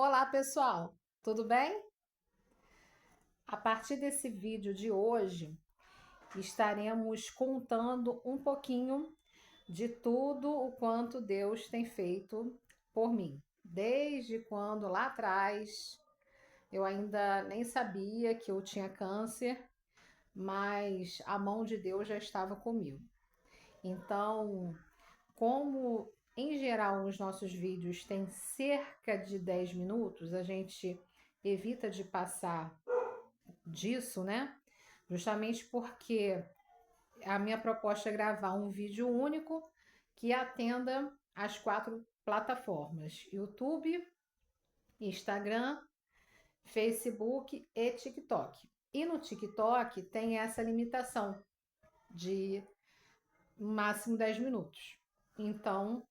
Olá, pessoal, tudo bem? A partir desse vídeo de hoje, estaremos contando um pouquinho de tudo o quanto Deus tem feito por mim. Desde quando lá atrás eu ainda nem sabia que eu tinha câncer, mas a mão de Deus já estava comigo. Então, como em geral os nossos vídeos têm cerca de 10 minutos, a gente evita de passar disso, né? Justamente porque a minha proposta é gravar um vídeo único que atenda as 4 plataformas: YouTube, Instagram, Facebook e TikTok. E no TikTok tem essa limitação de máximo 10 minutos. Então,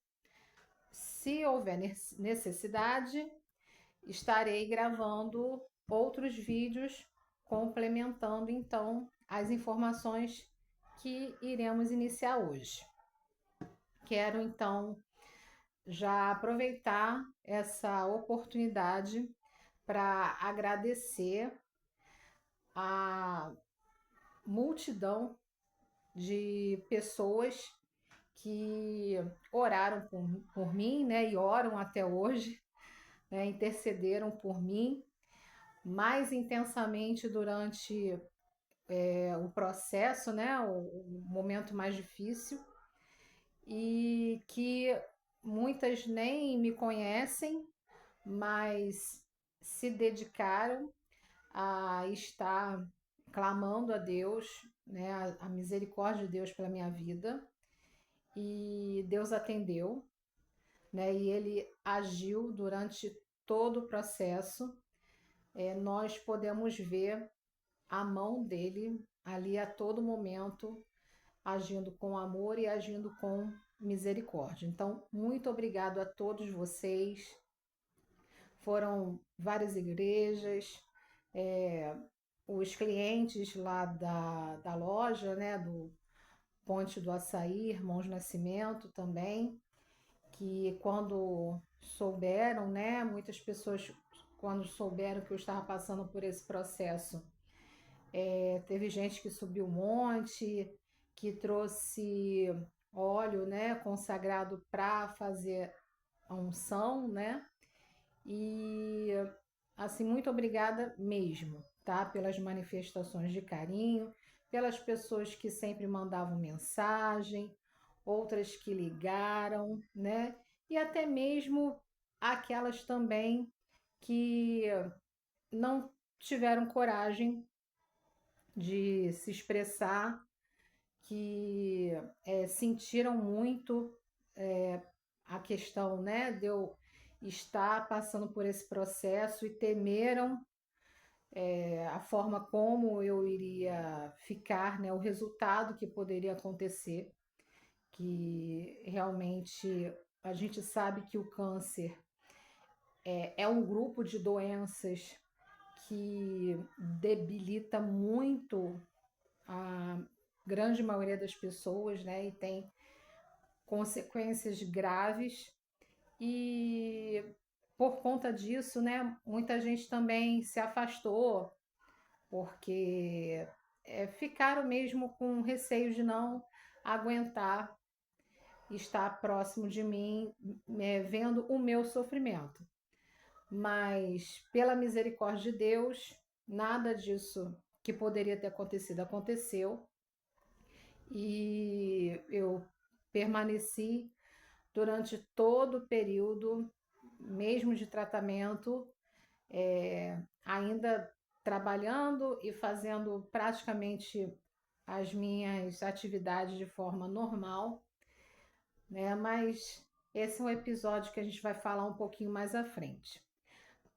se houver necessidade, estarei gravando outros vídeos complementando então as informações que iremos iniciar hoje. Quero então já aproveitar essa oportunidade para agradecer a multidão de pessoas que oraram por mim, né, e oram até hoje, né, intercederam por mim mais intensamente durante o processo, né, o momento mais difícil, e que muitas nem me conhecem, mas se dedicaram a estar clamando a Deus, né, a misericórdia de Deus pela minha vida, e Deus atendeu, né, e Ele agiu durante todo o processo. Nós podemos ver a mão dele ali a todo momento, agindo com amor e agindo com misericórdia. Então, muito obrigado a todos vocês. Foram várias igrejas, é, os clientes lá da loja, né, do Ponte do Açaí, Irmãos Nascimento também, que quando souberam, né, muitas pessoas quando souberam que eu estava passando por esse processo, teve gente que subiu um monte, que trouxe óleo, né, consagrado para fazer a unção, né? E assim, muito obrigada mesmo, tá? Pelas manifestações de carinho, pelas pessoas que sempre mandavam mensagem, outras que ligaram, né? E até mesmo aquelas também que não tiveram coragem de se expressar, que sentiram muito a questão, né, de eu estar passando por esse processo e temeram a forma como eu iria ficar, né, o resultado que poderia acontecer, que realmente a gente sabe que o câncer é um grupo de doenças que debilita muito a grande maioria das pessoas, né? E tem consequências graves. E por conta disso, né? Muita gente também se afastou, porque ficaram mesmo com receio de não aguentar estar próximo de mim, vendo o meu sofrimento. Mas pela misericórdia de Deus, nada disso que poderia ter acontecido aconteceu, e eu permaneci durante todo o período, mesmo de tratamento, ainda trabalhando e fazendo praticamente as minhas atividades de forma normal, né? Mas esse é um episódio que a gente vai falar um pouquinho mais à frente.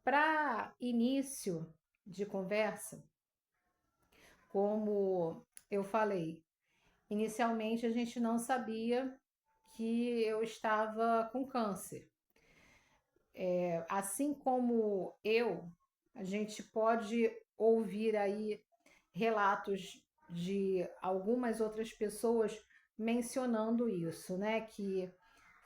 Para início de conversa, como eu falei, inicialmente a gente não sabia que eu estava com câncer. Assim como eu, a gente pode ouvir aí relatos de algumas outras pessoas mencionando isso, né? Que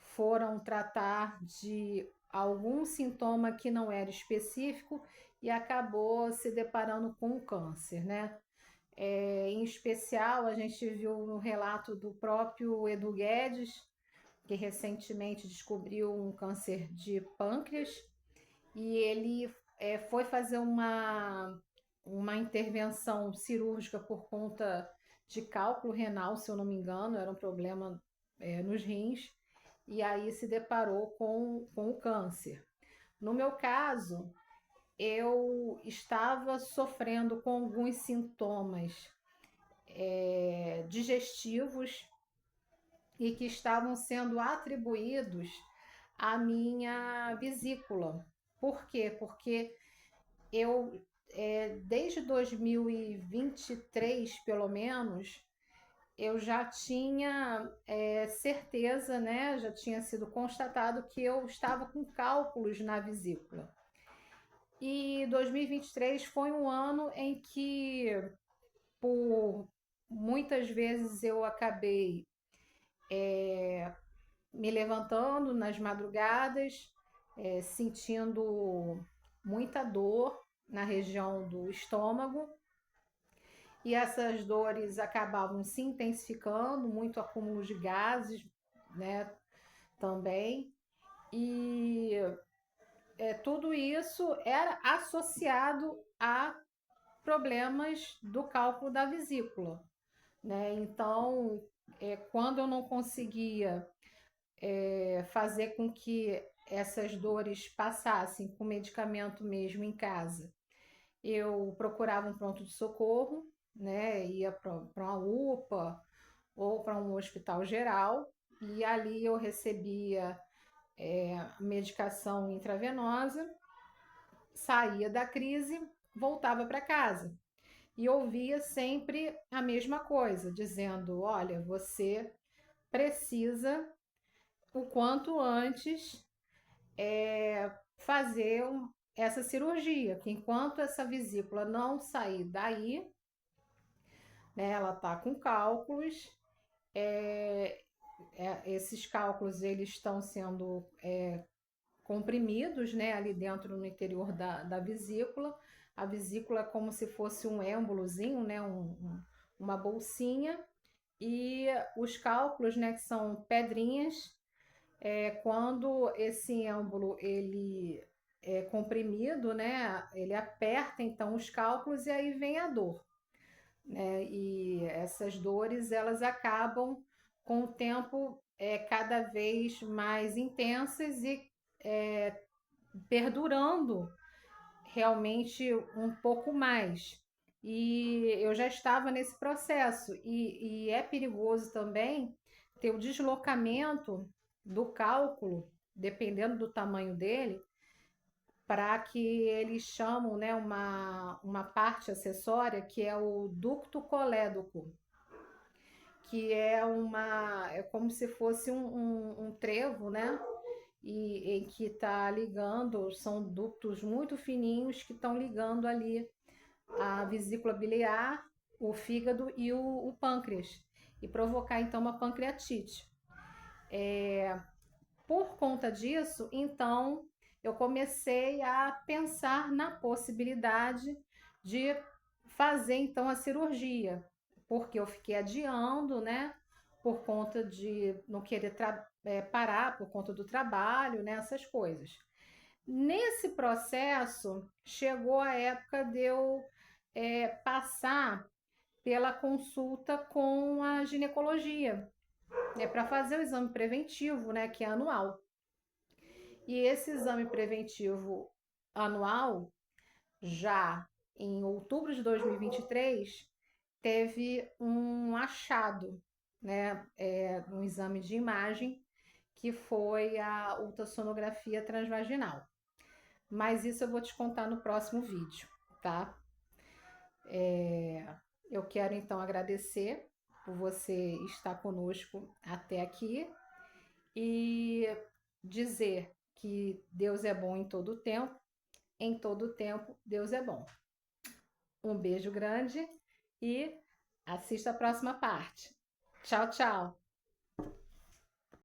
foram tratar de algum sintoma que não era específico e acabou se deparando com o câncer, né? Em especial, a gente viu no relato do próprio Edu Guedes, que recentemente descobriu um câncer de pâncreas, e ele foi fazer uma intervenção cirúrgica por conta de cálculo renal, se eu não me engano, era um problema nos rins, e aí se deparou com o câncer. No meu caso, eu estava sofrendo com alguns sintomas digestivos e que estavam sendo atribuídos à minha vesícula. Por quê? Porque eu, desde 2023, pelo menos, eu já tinha certeza, né? Já tinha sido constatado que eu estava com cálculos na vesícula. E 2023 foi um ano em que, por muitas vezes, eu acabei me levantando nas madrugadas, sentindo muita dor na região do estômago, e essas dores acabavam se intensificando, muito acúmulo de gases, né, também, e tudo isso era associado a problemas do cálculo da vesícula, né? Então, quando eu não conseguia fazer com que essas dores passassem com medicamento mesmo em casa, eu procurava um pronto de socorro, né? Ia para uma UPA ou para um hospital geral, e ali eu recebia medicação intravenosa, saía da crise, voltava para casa e ouvia sempre a mesma coisa, dizendo: olha, você precisa o quanto antes fazer essa cirurgia, que enquanto essa vesícula não sair daí, né, ela está com cálculos, esses cálculos eles estão sendo comprimidos, né, ali dentro no interior da vesícula. A vesícula é como se fosse um êmbolozinho, né, uma bolsinha, e os cálculos, né, que são pedrinhas, quando esse êmbolo ele é comprimido, né, ele aperta então os cálculos e aí vem a dor, né, e essas dores elas acabam com o tempo cada vez mais intensas e perdurando realmente um pouco mais. E eu já estava nesse processo, e é perigoso também ter o deslocamento do cálculo, dependendo do tamanho dele, para que eles chamam, né, uma parte acessória que é o ducto colédoco, que é como se fosse um trevo, né? E em que está ligando, são ductos muito fininhos que estão ligando ali a vesícula biliar, o fígado e o pâncreas, e provocar então uma pancreatite. Por conta disso, então, eu comecei a pensar na possibilidade de fazer então a cirurgia, porque eu fiquei adiando, né, por conta de não querer parar por conta do trabalho, né, essas coisas. Nesse processo, chegou a época de eu passar pela consulta com a ginecologia, para fazer o exame preventivo, né, que é anual. E esse exame preventivo anual, já em outubro de 2023, teve um achado, né, um exame de imagem, que foi a ultrassonografia transvaginal. Mas isso eu vou te contar no próximo vídeo, tá? Eu quero então agradecer por você estar conosco até aqui e dizer que Deus é bom em todo tempo Deus é bom. Um beijo grande e assista a próxima parte. Tchau, tchau!